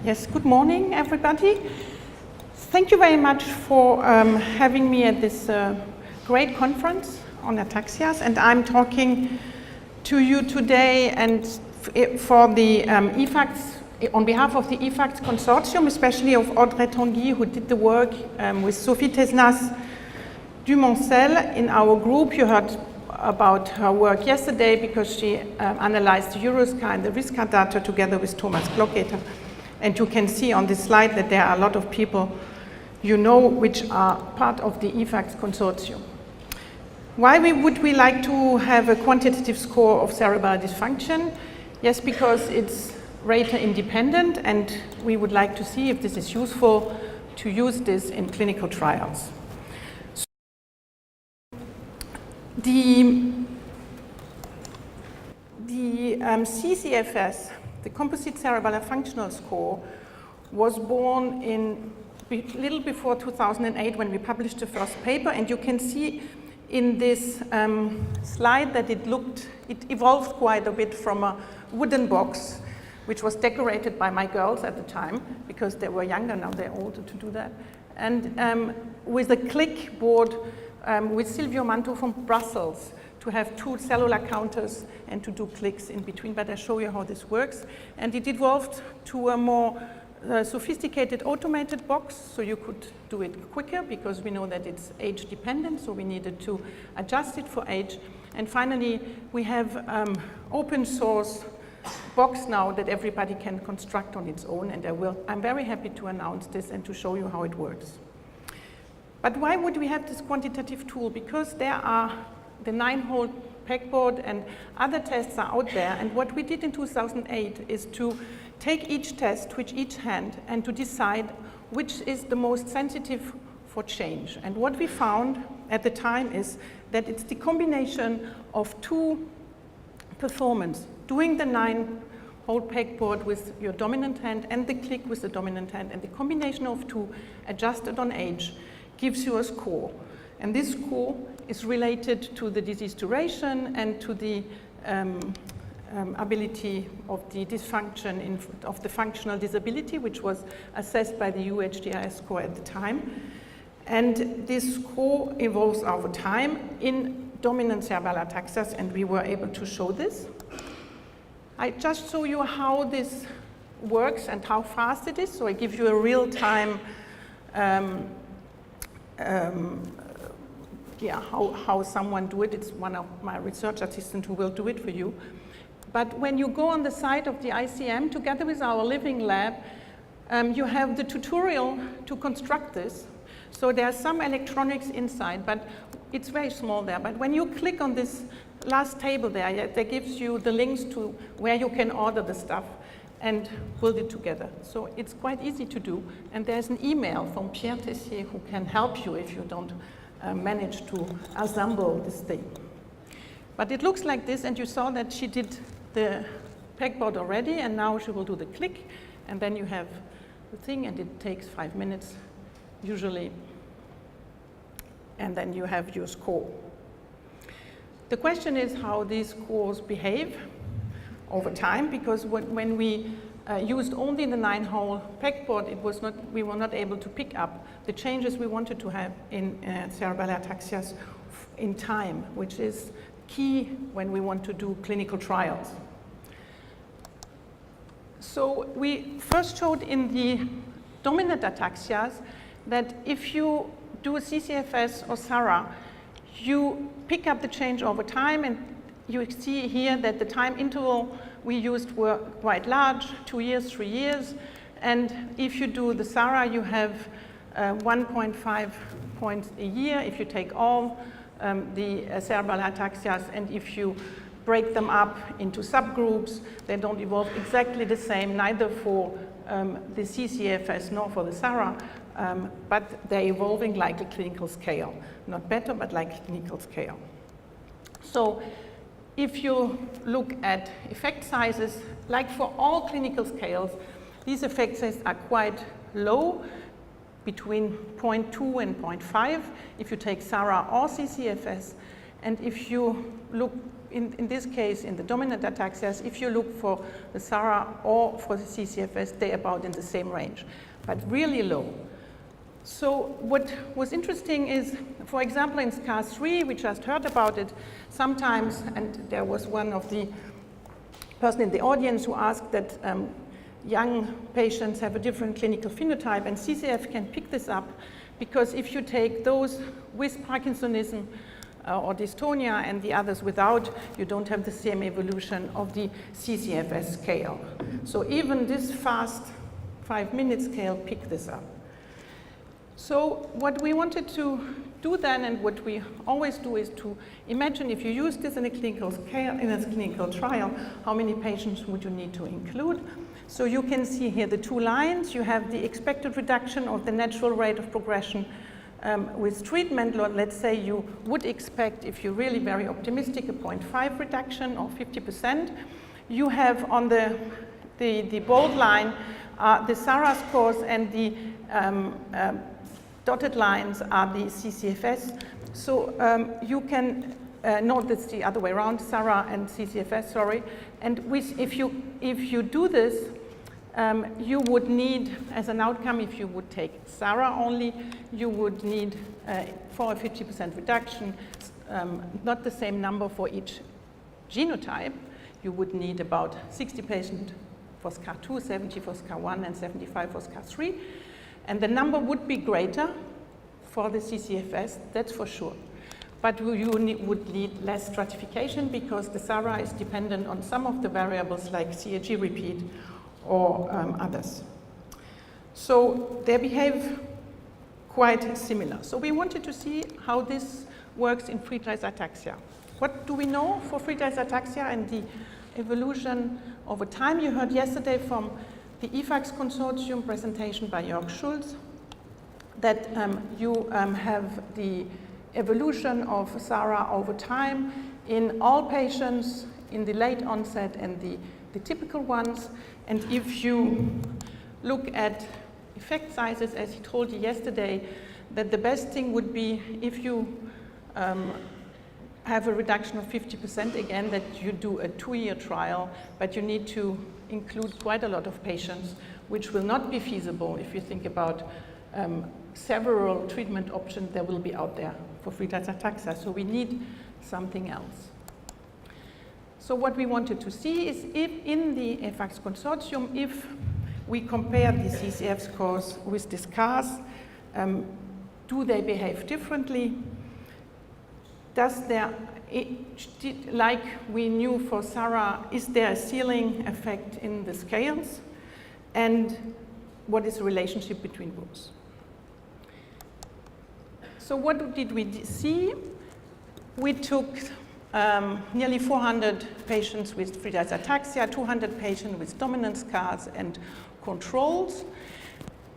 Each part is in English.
Yes, good morning, everybody. Thank you very much for having me at this great conference on ataxias. And I'm talking to you today and for the EFACTS, on behalf of the EFACTS consortium, especially of Audrey Tanguy, who did the work with Sophie Tesnas-Dumoncel in our group. You heard about her work yesterday because she analyzed the Euroscar and the RISCA data together with Thomas Glockgater. And you can see on this slide that there are a lot of people you know which are part of the EFACTS consortium. Why would we like to have a quantitative score of cerebral dysfunction? Yes, because it's rater independent, and we would like to see if this is useful to use this in clinical trials. The CCFS, the Composite Cerebellar Functional Score, was born in a little before 2008 when we published the first paper, and you can see in this slide that it evolved quite a bit from a wooden box, which was decorated by my girls at the time, because they were younger, now they're older to do that, and with a clickboard with Silvio Manto from Brussels to have 2 cellular counters and to do clicks in between, but I'll show you how this works. And it evolved to a more sophisticated automated box, so you could do it quicker because we know that it's age dependent, so we needed to adjust it for age. And finally, we have open source box now that everybody can construct on its own, and I'm very happy to announce this and to show you how it works. But why would we have this quantitative tool? Because there are the 9-hole pegboard and other tests are out there, and what we did in 2008 is to take each test with each hand and to decide which is the most sensitive for change. And what we found at the time is that it's the combination of 2 performance, doing the 9-hole pegboard with your dominant hand and the click with the dominant hand, and the combination of 2 adjusted on age gives you a score. And this score is related to the disease duration and to the ability of the dysfunction of the functional disability, which was assessed by the UHDRS score at the time. And this score evolves over time in dominant cerebral ataxias, and we were able to show this. I just show you how this works and how fast it is, so I give you a real-time how someone do it. It's one of my research assistants who will do it for you. But when you go on the site of the ICM, together with our living lab, you have the tutorial to construct this. So there's some electronics inside, but it's very small there. But when you click on this last table there, that gives you the links to where you can order the stuff and build it together. So it's quite easy to do. And there's an email from Pierre Tessier who can help you if you don't manage to assemble this thing. But it looks like this, and you saw that she did the pegboard already, and now she will do the click, and then you have the thing, and it takes 5 minutes usually, and then you have your score. The question is how these scores behave over time, because when we used only the 9-hole pegboard, we were not able to pick up the changes we wanted to have in cerebral ataxias in time, which is key when we want to do clinical trials. So we first showed in the dominant ataxias that if you do a CCFS or sera, you pick up the change over time, and you see here that the time interval we used were quite large, 2 years, 3 years. And if you do the sera, you have 1.5 points a year if you take all the cerebral ataxias, and if you break them up into subgroups, they don't evolve exactly the same, neither for the CCFS nor for the sera, but they're evolving like a clinical scale. Not better, but like a clinical scale. So if you look at effect sizes, like for all clinical scales, these effect sizes are quite low, between 0.2 and 0.5 if you take sera or CCFS. And if you look, in this case, in the dominant ataxias, if you look for the sera or for the CCFS, they're about in the same range, but really low. So what was interesting is, for example, in SCAR3, we just heard about it sometimes, and there was one of the person in the audience who asked that young patients have a different clinical phenotype, and CCF can pick this up, because if you take those with Parkinsonism or dystonia and the others without, you don't have the same evolution of the CCFS scale. So even this fast 5-minute scale picked this up. So what we wanted to do then, and what we always do, is to imagine if you use this in a clinical scale, in a clinical trial, how many patients would you need to include? So you can see here the two lines. You have the expected reduction of the natural rate of progression with treatment. Let's say you would expect, if you're really very optimistic, a 0.5 reduction or 50%. You have on the bold line the sera scores, and the dotted lines are the CCFS. So you can note that's the other way around, sera and CCFS, sorry. And if you do this, you would need, as an outcome, if you would take sera only, you would need, for a 50% reduction, not the same number for each genotype. You would need about 60 patients for SCAR2, 70 for SCAR1, and 75 for SCAR3. And the number would be greater for the CCFS, that's for sure. But you would need less stratification, because the sera is dependent on some of the variables like CAG repeat or others. So they behave quite similar. So we wanted to see how this works in Friedreich ataxia. What do we know for Friedreich ataxia and the evolution over time? You heard yesterday from the IFAX consortium presentation by Jörg Schulz that you have the evolution of sera over time in all patients in the late onset and the typical ones. And if you look at effect sizes, as he told you yesterday, that the best thing would be if you have a reduction of 50% again, that you do a 2-year trial, but you need to include quite a lot of patients, which will not be feasible if you think about several treatment options that will be out there for Friedreich ataxia. So we need something else. So what we wanted to see is if in the IFAX consortium, if we compare the CCF scores with the scars, do they behave differently? Does there, like we knew for sera, is there a ceiling effect in the scales? And what is the relationship between groups? So what did we see? We took nearly 400 patients with Friedreich ataxia, 200 patients with dominant scars, and controls.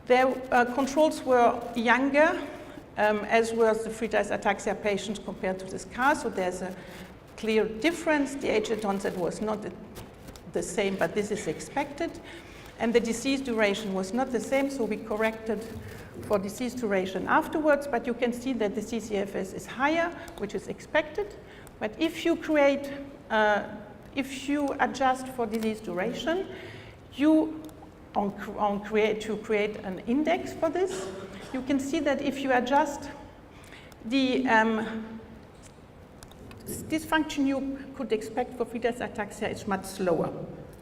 Their controls were younger, as were the Friedreich ataxia patients compared to the scars, so there's a clear difference. The age at onset was not the same, but this is expected. And the disease duration was not the same, so we corrected for disease duration afterwards, but you can see that the CCFS is higher, which is expected. But if you adjust for disease duration, you to create an index for this, you can see that if you adjust the dysfunction you could expect for Friedreich ataxia is much slower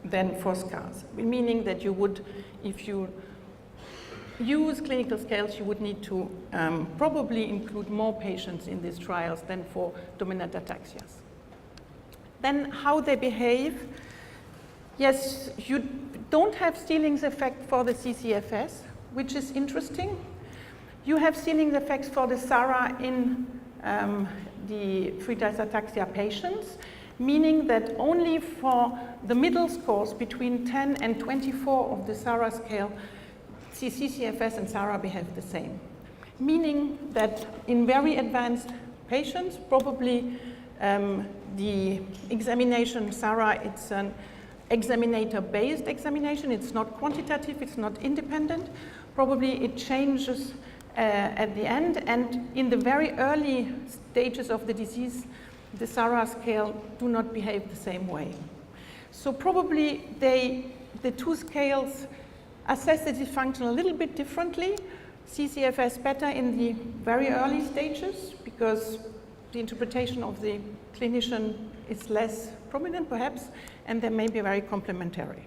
than for scars, meaning that you would, if you use clinical scales, you would need to probably include more patients in these trials than for dominant ataxias. Then how they behave. Yes, you don't have ceilings effect for the CCFS, which is interesting. You have ceilings effects for the sera in the Friedreich ataxia patients, meaning that only for the middle scores between 10 and 24 of the sera scale, CCFS and sera behave the same. Meaning that in very advanced patients, probably the examination sera, it's an examinator-based examination. It's not quantitative, it's not independent. Probably it changes at the end, and in the very early stages of the disease, the SARA scale do not behave the same way. So probably the two scales assess the dysfunction a little bit differently. CCFS better in the very early stages because the interpretation of the clinician is less prominent perhaps, and they may be very complementary.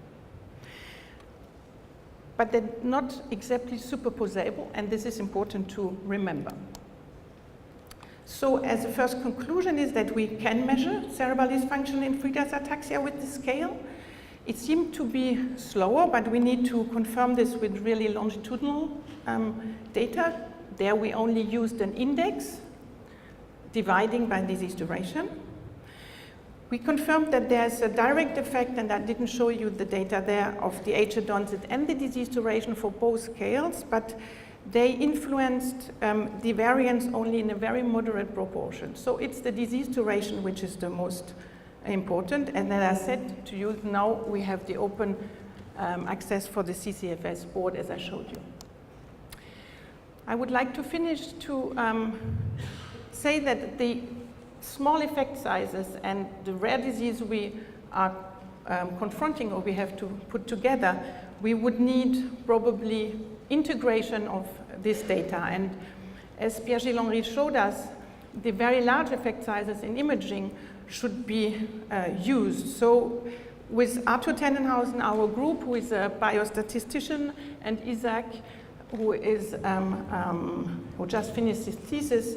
But they're not exactly superposable, and this is important to remember. So as a first conclusion is that we can measure cerebral dysfunction in Friedreich ataxia with the scale. It seemed to be slower, but we need to confirm this with really longitudinal data. There we only used an index dividing by disease duration. We confirmed that there's a direct effect, and I didn't show you the data there, of the age at onset and the disease duration for both scales, but they influenced the variance only in a very moderate proportion. So it's the disease duration which is the most important. And as I said to you, now we have the open access for the CCFS board, as I showed you. I would like to finish to say that the small effect sizes and the rare disease we are confronting or we have to put together, we would need probably integration of this data. And as Pierre-Gilles Henry showed us, the very large effect sizes in imaging should be used. So with Arthur Tenenhausen, our group, who is a biostatistician, and Isaac, who just finished his thesis,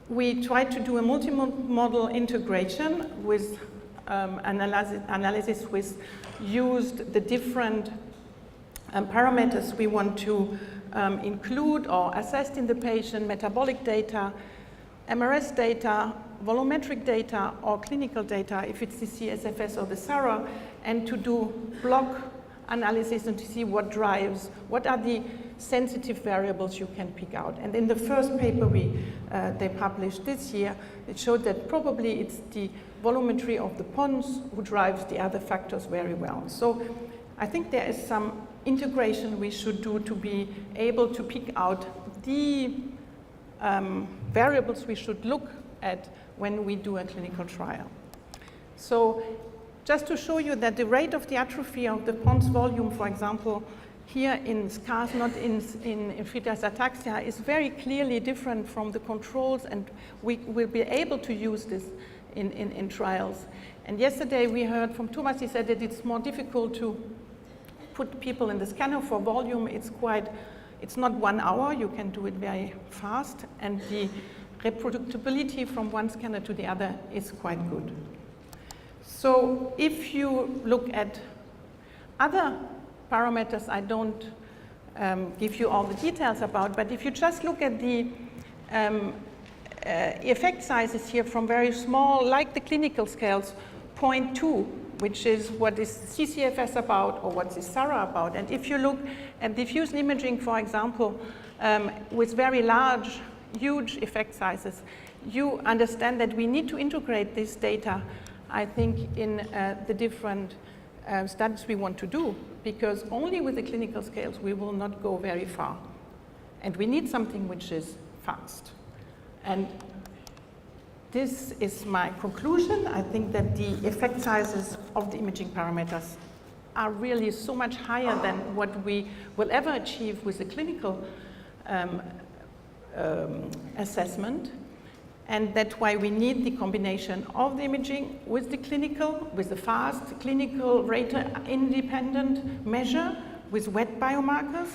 we tried to do a multi-model integration with analysis which used the different parameters we want to include or assess in the patient: metabolic data, MRS data, volumetric data, or clinical data, if it's the CCFS or the SARA, and to do block analysis and to see what drives, what are the sensitive variables you can pick out. And in the first paper they published this year, it showed that probably it's the volumetry of the pons who drives the other factors very well. So I think there is some integration we should do to be able to pick out the variables we should look at when we do a clinical trial. So just to show you that the rate of the atrophy of the pons volume, for example, here in SCARS, not in Friedreich ataxia, is very clearly different from the controls, and we will be able to use this in trials. And yesterday we heard from Thomas, he said that it's more difficult to put people in the scanner for volume. It's not 1 hour, you can do it very fast, and the reproducibility from one scanner to the other is quite good. So if you look at other parameters, I don't give you all the details about, but if you just look at the effect sizes here from very small, like the clinical scales, 0.2, which is what is CCFS about or what is SARA about. And if you look at diffusion imaging, for example, with very large, huge effect sizes, you understand that we need to integrate this data, I think, in the different studies we want to do, because only with the clinical scales we will not go very far. And we need something which is fast. And this is my conclusion. I think that the effect sizes of the imaging parameters are really so much higher than what we will ever achieve with the clinical assessment. And that's why we need the combination of the imaging with the clinical, with the fast clinical rate-independent measure, with wet biomarkers,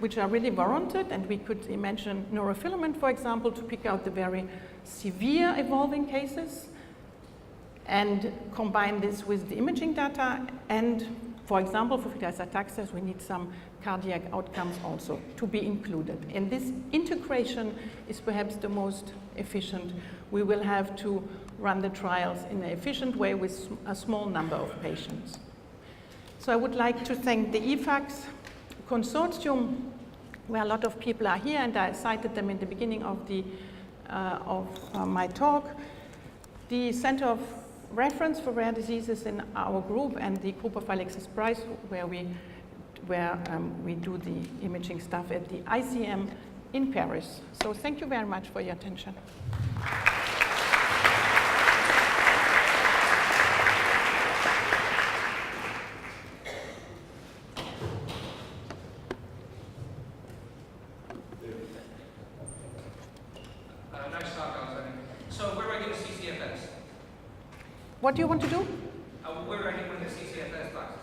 which are really warranted. And we could imagine neurofilament, for example, to pick out the very severe evolving cases, and combine this with the imaging data. And for example, for Friedreich ataxia, we need some cardiac outcomes also to be included. And this integration is perhaps the most efficient. We will have to run the trials in an efficient way with a small number of patients. So I would like to thank the IFAX consortium, where a lot of people are here, and I cited them in the beginning of my talk. The Center of Reference for Rare Diseases in our group, and the group of Alexis Price, where we do the imaging stuff at the ICM in Paris. So thank you very much for your attention. Nice talk, Alessandra. So where do I get a CCFS? What do you want to do? Where do I get one of the CCFS boxes?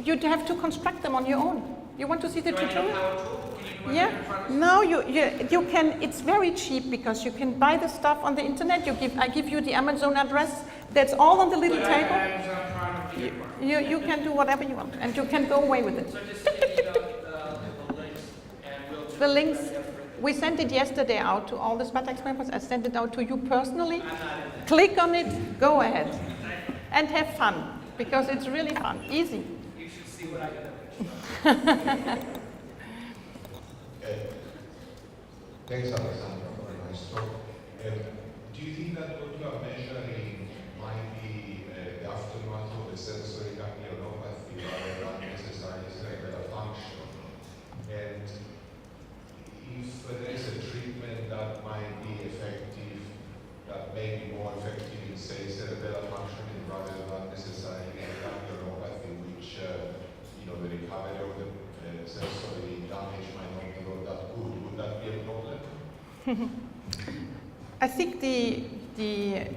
You'd have to construct them on your own. You want to see the Do I need a tutorial? power tool? Can you do it Yeah. in front of us? No, you can. It's very cheap because you can buy the stuff on the internet. I give you the Amazon address. That's all on the little But I table. have Amazon Prime to get one. You can do whatever you want, and you can go away with it. So just send me the links, and we'll The links. We sent it yesterday out to all the SPATAX members. I sent it out to you personally. Click on it. Go ahead, and have fun because it's really fun. Easy. You should see what I did. Thanks, Alessandra, for a nice talk. Do you think that what you are measuring might be the aftermath of the sensory ganglionopathy rather than necessarily cerebellar function? And if there is a treatment that might be effective, that may be more effective in, say, cerebellar functioning rather than necessarily ganglionopathy, which the recovery of the sensory damage might not be all that good. Would that be a problem? I think the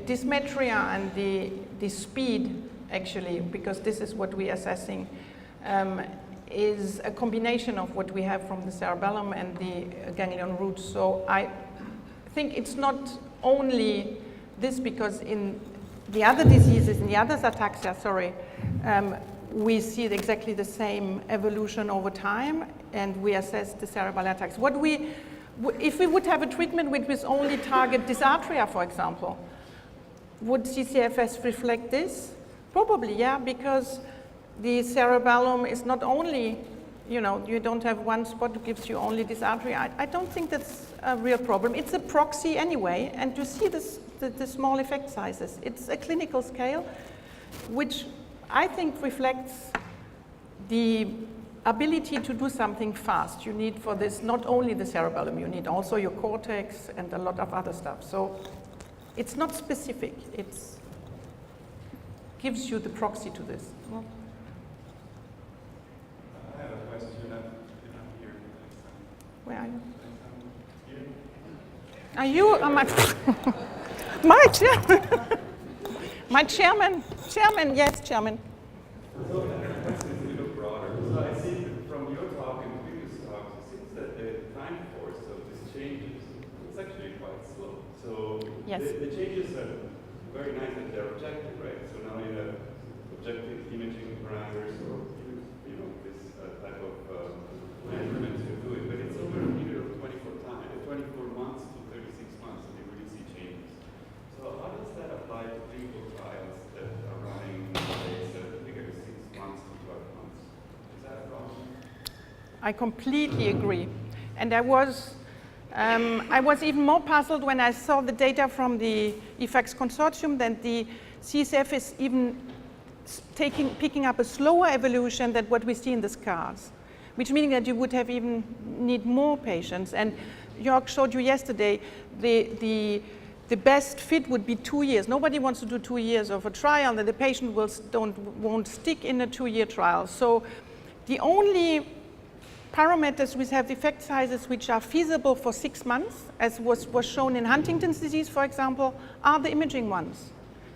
dysmetria and the speed, actually, because this is what we're assessing, is a combination of what we have from the cerebellum and the ganglion roots. So I think it's not only this, because in the other diseases, in the other ataxia, we see exactly the same evolution over time, and we assess the cerebellar attacks. If we would have a treatment which was only target dysarthria, for example, would CCFS reflect this? Probably, yeah, because the cerebellum is not only, you don't have one spot that gives you only dysarthria. I don't think that's a real problem. It's a proxy anyway, and you see the small effect sizes. It's a clinical scale, which I think reflects the ability to do something fast. You need for this not only the cerebellum, you need also your cortex and a lot of other stuff. So it's not specific. It gives you the proxy to this. Well, I have a question. I'm here. where are you? Here. Are you my chairman? My chairman? Chairman, yes, chairman. So the question is a little broader. So I see from your talk and previous talks, it seems that the time course of these changes is actually quite slow. So Yes. the changes are very nice that they're objective, right? So now you have objective imaging parameters, or this type of measurements you're doing, but it's over a period of 24 months to 36 months that you really see changes. So how does that apply to clinical trials that are running nowadays that I think are 6 months to 12 months? Is that a problem? I completely agree. And I was even more puzzled when I saw the data from the IFAX consortium that the CCF is even picking up a slower evolution than what we see in the scars, which meaning that you would have even need more patients. And Jörg showed you yesterday the best fit would be 2 years. Nobody wants to do 2 years of a trial, and the patient won't stick in a 2-year trial. So the only parameters which have effect sizes which are feasible for 6 months, as was shown in Huntington's disease, for example, are the imaging ones.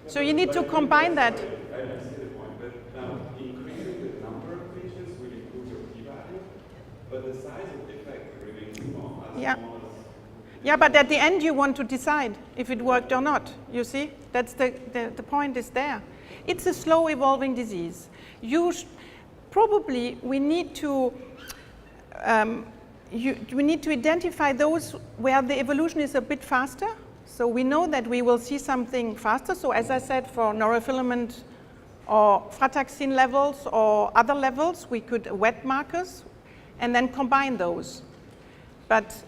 So you need to combine that. I see the point, but now increasing the number of patients will improve your p-value, but the size of the effect remains small. Yeah. Yeah, but at the end you want to decide if it worked or not, you see? That's the point is there. It's a slow evolving disease. Probably we need to identify those where the evolution is a bit faster. So we know that we will see something faster. So as I said, for neurofilament or frataxin levels or other levels, we could wet markers and then combine those. But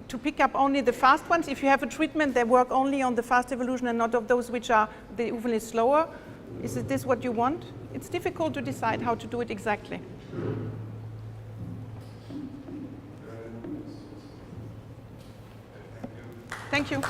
to pick up only the fast ones, if you have a treatment that work only on the fast evolution and not of those which are the evolution is slower, is this what you want? It's difficult to decide how to do it exactly. Thank you.